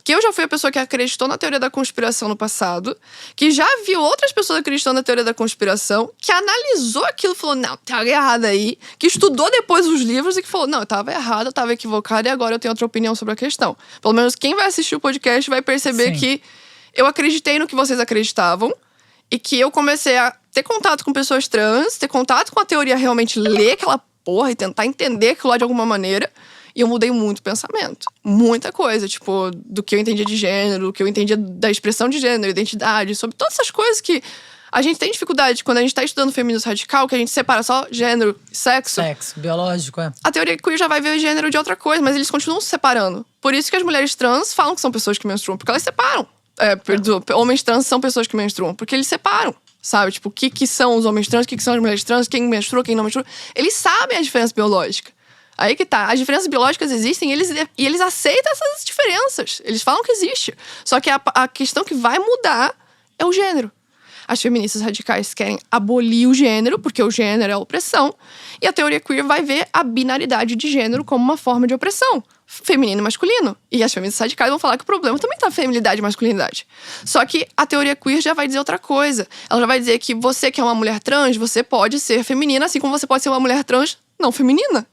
que eu já fui a pessoa que acreditou na teoria da conspiração no passado, que já viu outras pessoas acreditando na teoria da conspiração, que analisou aquilo e falou, não, tá errado aí, que estudou depois os livros e que falou, não, eu tava errado, eu tava equivocado e agora eu tenho outra opinião sobre a questão. Pelo menos quem vai assistir o podcast vai perceber que eu acreditei no que vocês acreditavam e que eu comecei a ter contato com pessoas trans, ter contato com a teoria, realmente ler aquela porra e tentar entender aquilo lá de alguma maneira. E eu mudei muito o pensamento. Muita coisa, tipo, do que eu entendia de gênero, do que eu entendia da expressão de gênero, identidade, sobre todas essas coisas que a gente tem dificuldade quando a gente tá estudando feminismo radical, que a gente separa só gênero e sexo. Sexo, biológico, A teoria queer já vai ver o gênero de outra coisa, mas eles continuam se separando. Por isso que as mulheres trans falam que são pessoas que menstruam, porque elas separam. Homens trans são pessoas que menstruam, porque eles separam. Sabe? Tipo, o que são os homens trans, o que são as mulheres trans, quem menstrua, quem não menstrua. Eles sabem a diferença biológica. Aí que tá, as diferenças biológicas existem e eles aceitam essas diferenças. Eles falam que existe. Só que a questão que vai mudar é o gênero. As feministas radicais querem abolir o gênero, porque o gênero é a opressão. E a teoria queer vai ver a binaridade de gênero como uma forma de opressão. Feminino e masculino. E as feministas radicais vão falar que o problema também tá feminilidade e masculinidade. Só que a teoria queer já vai dizer outra coisa. Ela já vai dizer que você que é uma mulher trans, você pode ser feminina, assim como você pode ser uma mulher trans não feminina.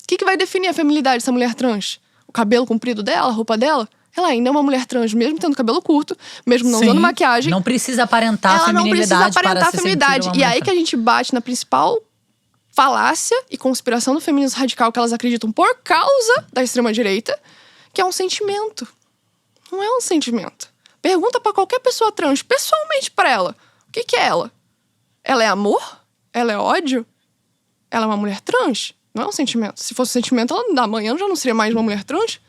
O que vai definir a feminilidade dessa mulher trans? O cabelo comprido dela, a roupa dela? Ela ainda é uma mulher trans, mesmo tendo cabelo curto, mesmo não usando maquiagem. Não precisa aparentar a feminilidade. Ela não precisa aparentar para a feminilidade. E aí que a gente bate na principal falácia e conspiração do feminismo radical que elas acreditam por causa da extrema-direita, que é um sentimento. Não é um sentimento. Pergunta pra qualquer pessoa trans, pessoalmente pra ela, o que é ela? Ela é amor? Ela é ódio? Ela é uma mulher trans? Não é um sentimento. Se fosse um sentimento, ela amanhã já não seria mais uma mulher trans.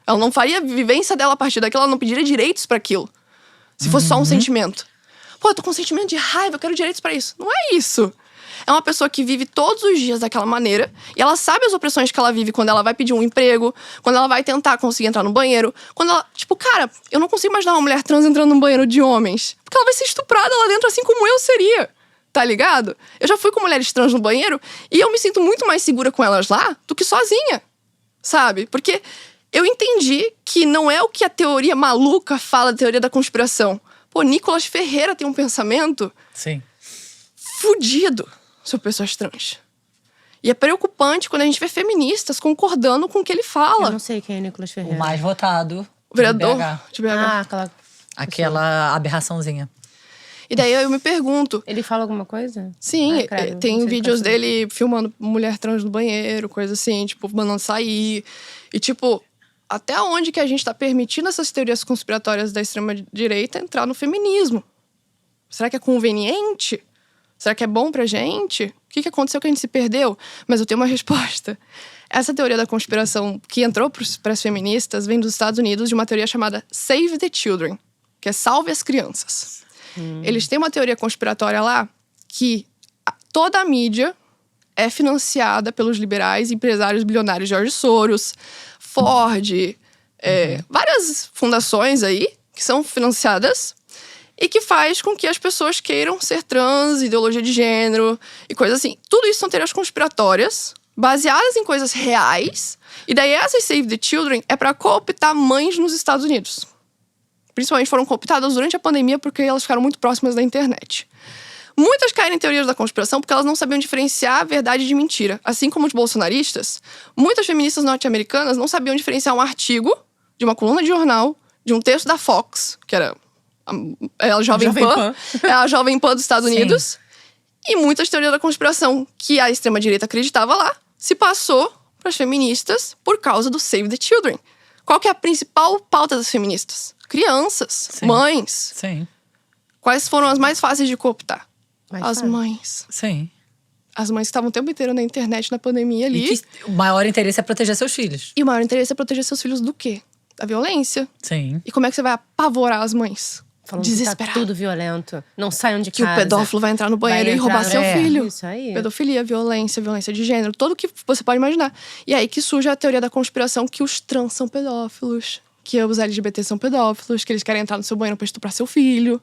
Ela não faria a vivência dela a partir daquilo, ela não pediria direitos pra aquilo. Se fosse só um sentimento. Pô, eu tô com um sentimento de raiva, eu quero direitos pra isso. Não é isso. É uma pessoa que vive todos os dias daquela maneira e ela sabe as opressões que ela vive quando ela vai pedir um emprego, quando ela vai tentar conseguir entrar no banheiro, quando ela... Tipo, cara, eu não consigo imaginar uma mulher trans entrando num banheiro de homens. Porque ela vai ser estuprada lá dentro assim como eu seria. Tá ligado? Eu já fui com mulheres trans no banheiro e eu me sinto muito mais segura com elas lá do que sozinha. Sabe? Porque eu entendi que não é o que a teoria maluca fala, a teoria da conspiração. Pô, Nicolas Ferreira tem um pensamento fudido sobre pessoas trans. E é preocupante quando a gente vê feministas concordando com o que ele fala. Eu não sei quem é Nicolas Ferreira. O mais votado. O vereador de BH. Ah, aquela aberração,zinha. E daí eu me pergunto... Ele fala alguma coisa? Sim, tem vídeos dele filmando mulher trans no banheiro, coisa assim, tipo, mandando sair. E tipo, até onde que a gente tá permitindo essas teorias conspiratórias da extrema-direita entrar no feminismo? Será que é conveniente? Será que é bom pra gente? O que aconteceu que a gente se perdeu? Mas eu tenho uma resposta. Essa teoria da conspiração que entrou para as feministas vem dos Estados Unidos de uma teoria chamada Save the Children, que é salve as crianças. Eles têm uma teoria conspiratória lá que toda a mídia é financiada pelos liberais e empresários bilionários George Soros, Ford, várias fundações aí que são financiadas e que faz com que as pessoas queiram ser trans, ideologia de gênero e coisas assim. Tudo isso são teorias conspiratórias baseadas em coisas reais. E daí essas Save the Children é para cooptar mães nos Estados Unidos. Principalmente foram cooptadas durante a pandemia porque elas ficaram muito próximas da internet. Muitas caem em teorias da conspiração porque elas não sabiam diferenciar a verdade de mentira. Assim como os bolsonaristas, muitas feministas norte-americanas não sabiam diferenciar um artigo de uma coluna de jornal, de um texto da Fox, que era a Jovem Pan. É a Jovem Pan dos Estados Unidos. E muitas teorias da conspiração que a extrema-direita acreditava lá se passou para as feministas por causa do Save the Children. Qual que é a principal pauta das feministas? Crianças, mães. Sim. Quais foram as mais fáceis de cooptar? As mães. Sim. As mães que estavam o tempo inteiro na internet, na pandemia ali. E que o maior interesse é proteger seus filhos. E o maior interesse é proteger seus filhos do quê? Da violência. Sim. E como é que você vai apavorar as mães? Falando que tá tudo violento. Não saiam de casa. Que o pedófilo vai entrar no banheiro e roubar seu filho. Isso aí. Pedofilia, violência de gênero. Tudo que você pode imaginar. E aí que surge a teoria da conspiração que os trans são pedófilos. Que os LGBT são pedófilos. Que eles querem entrar no seu banheiro pra estuprar seu filho.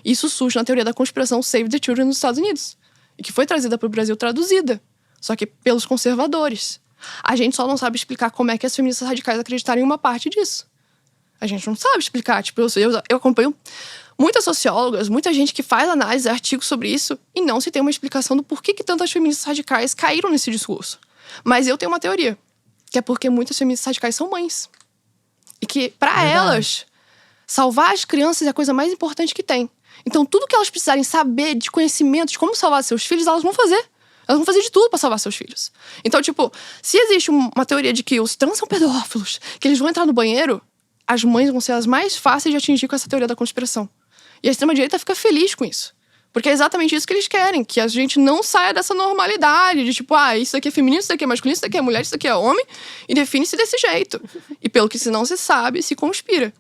Isso surge na teoria da conspiração Save the Children nos Estados Unidos. E que foi trazida pro Brasil traduzida. Só que pelos conservadores. A gente só não sabe explicar como é que as feministas radicais acreditaram em uma parte disso. A gente não sabe explicar. Tipo, eu acompanho muitas sociólogas, muita gente que faz análise, artigos sobre isso, e não se tem uma explicação do porquê que tantas feministas radicais caíram nesse discurso. Mas eu tenho uma teoria, que é porque muitas feministas radicais são mães. E que, pra elas, salvar as crianças é a coisa mais importante que tem. Então, tudo que elas precisarem saber de conhecimento de como salvar seus filhos, elas vão fazer. Elas vão fazer de tudo pra salvar seus filhos. Então, tipo, se existe uma teoria de que os trans são pedófilos, que eles vão entrar no banheiro, as mães vão ser as mais fáceis de atingir com essa teoria da conspiração. E a extrema-direita fica feliz com isso. Porque é exatamente isso que eles querem, que a gente não saia dessa normalidade de tipo, isso daqui é feminino, isso daqui é masculino, isso daqui é mulher, isso daqui é homem, e define-se desse jeito. E pelo que se não se sabe, se conspira.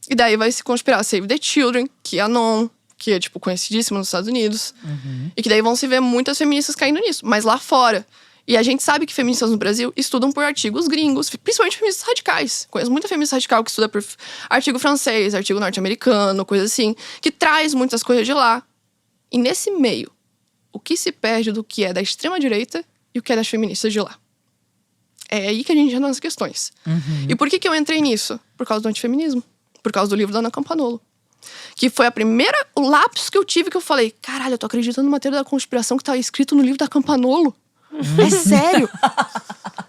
E daí vai se conspirar Save the Children, que é a NON, que é, tipo, conhecidíssima nos Estados Unidos. E que daí vão se ver muitas feministas caindo nisso, mas lá fora. E a gente sabe que feministas no Brasil estudam por artigos gringos, principalmente feministas radicais. Conheço muita feminista radical que estuda por artigo francês, artigo norte-americano, coisa assim, que traz muitas coisas de lá. E nesse meio, o que se perde do que é da extrema-direita e o que é das feministas de lá? É aí que a gente entra nas questões. E por que eu entrei nisso? Por causa do antifeminismo. Por causa do livro da Ana Campanolo. Que foi o lapso que eu tive, que eu falei, caralho, eu tô acreditando numa teoria da conspiração que tá escrito no livro da Campanolo. É sério?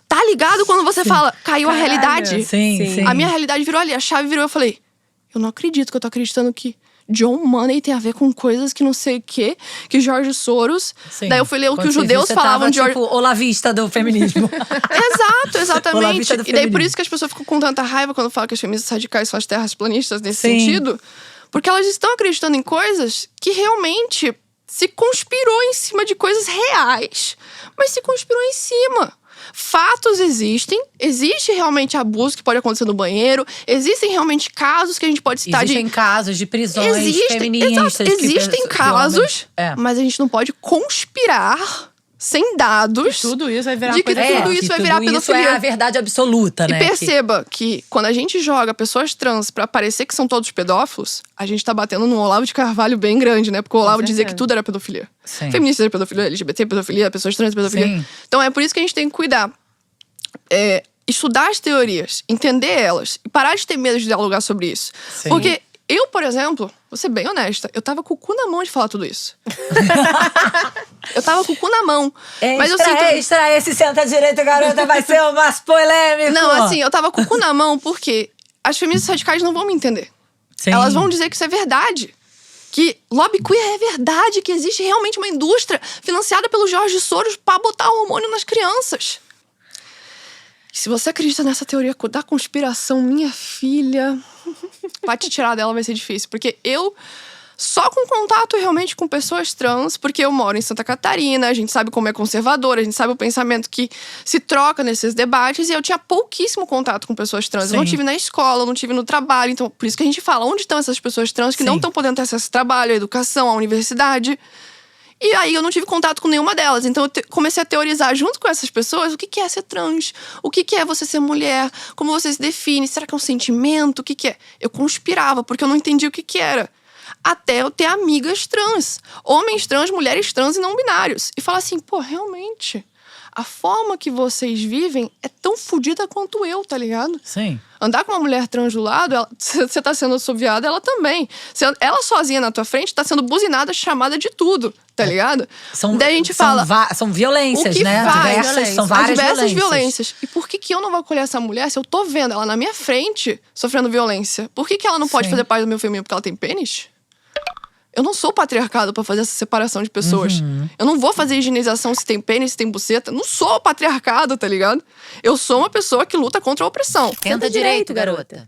Tá ligado quando você fala, caiu a realidade? Sim. A minha realidade virou ali, a chave virou, eu falei, eu não acredito que eu tô acreditando que John Money tem a ver com coisas que não sei o quê, que George Soros. Sim. Daí eu fui ler o que Quando os você judeus viu, falavam de George. Tipo, olavista do feminismo. Exatamente. do E daí por feminismo. isso que as pessoas ficam com tanta raiva quando falam que as feministas radicais são as terraplanistas nesse Sim. sentido. Porque elas estão acreditando em coisas que realmente se conspirou em cima de coisas reais, mas se conspirou em cima. Fatos existem, existe realmente abuso que pode acontecer no banheiro, existem realmente casos que a gente pode citar Existem casos de prisões feministas. Existem casos, mas a gente não pode conspirar sem dados Tudo isso vai virar de que coisa tudo isso vai virar Isso pedofilia. é a verdade absoluta, né? E perceba que quando a gente joga pessoas trans pra parecer que são todos pedófilos, a gente tá batendo num Olavo de Carvalho bem grande, né? Porque o Olavo dizia certeza. que tudo era pedofilia. Sim. Feministas é pedofilia, LGBT é pedofilia, pessoas trans é pedofilia. Sim. Então é por isso que a gente tem que cuidar. Estudar as teorias, entender elas e parar de ter medo de dialogar sobre isso. Sim. Porque eu, por exemplo, vou ser bem honesta, eu tava com o cu na mão de falar tudo isso. Eu tava com o cu na mão. Mas eu sinto... Extra, esse senta-direita, garota, vai ser o mais polêmico. Não, assim, eu tava com o cu na mão porque as feministas radicais não vão me entender. Sim. Elas vão dizer que isso é verdade. Que lobby queer é verdade, que existe realmente uma indústria financiada pelo George Soros pra botar hormônio nas crianças. E se você acredita nessa teoria da conspiração, minha filha, pra te tirar dela vai ser difícil. Porque eu, só com contato realmente com pessoas trans, porque eu moro em Santa Catarina, a gente sabe como é conservadora, a gente sabe o pensamento que se troca nesses debates, e eu tinha pouquíssimo contato com pessoas trans. Sim. Eu não tive na escola, eu não tive no trabalho, então por isso que a gente fala, onde estão essas pessoas trans que Sim. não estão podendo ter acesso ao trabalho, à educação, à universidade? E aí eu não tive contato com nenhuma delas. Então eu comecei a teorizar junto com essas pessoas o que é ser trans, o que é você ser mulher, como você se define, será que é um sentimento, o que é? Eu conspirava, porque eu não entendia o que era. Até eu ter amigas trans, homens trans, mulheres trans e não binários. E falar assim, pô, realmente, a forma que vocês vivem é tão fodida quanto eu, tá ligado? Sim. Andar com uma mulher trans do lado, você tá sendo assoviada, ela também. Ela sozinha na tua frente tá sendo buzinada, chamada de tudo, tá ligado? Daí a gente fala... São violências, o que né? faz? São várias diversas violências. E por que eu não vou acolher essa mulher se eu tô vendo ela na minha frente sofrendo violência? Por que ela não pode Sim. fazer parte do meu feminino porque ela tem pênis? Eu não sou patriarcado pra fazer essa separação de pessoas. Eu não vou fazer higienização se tem pênis, se tem buceta. Não sou patriarcado, tá ligado? Eu sou uma pessoa que luta contra a opressão. Tenta direito, garota.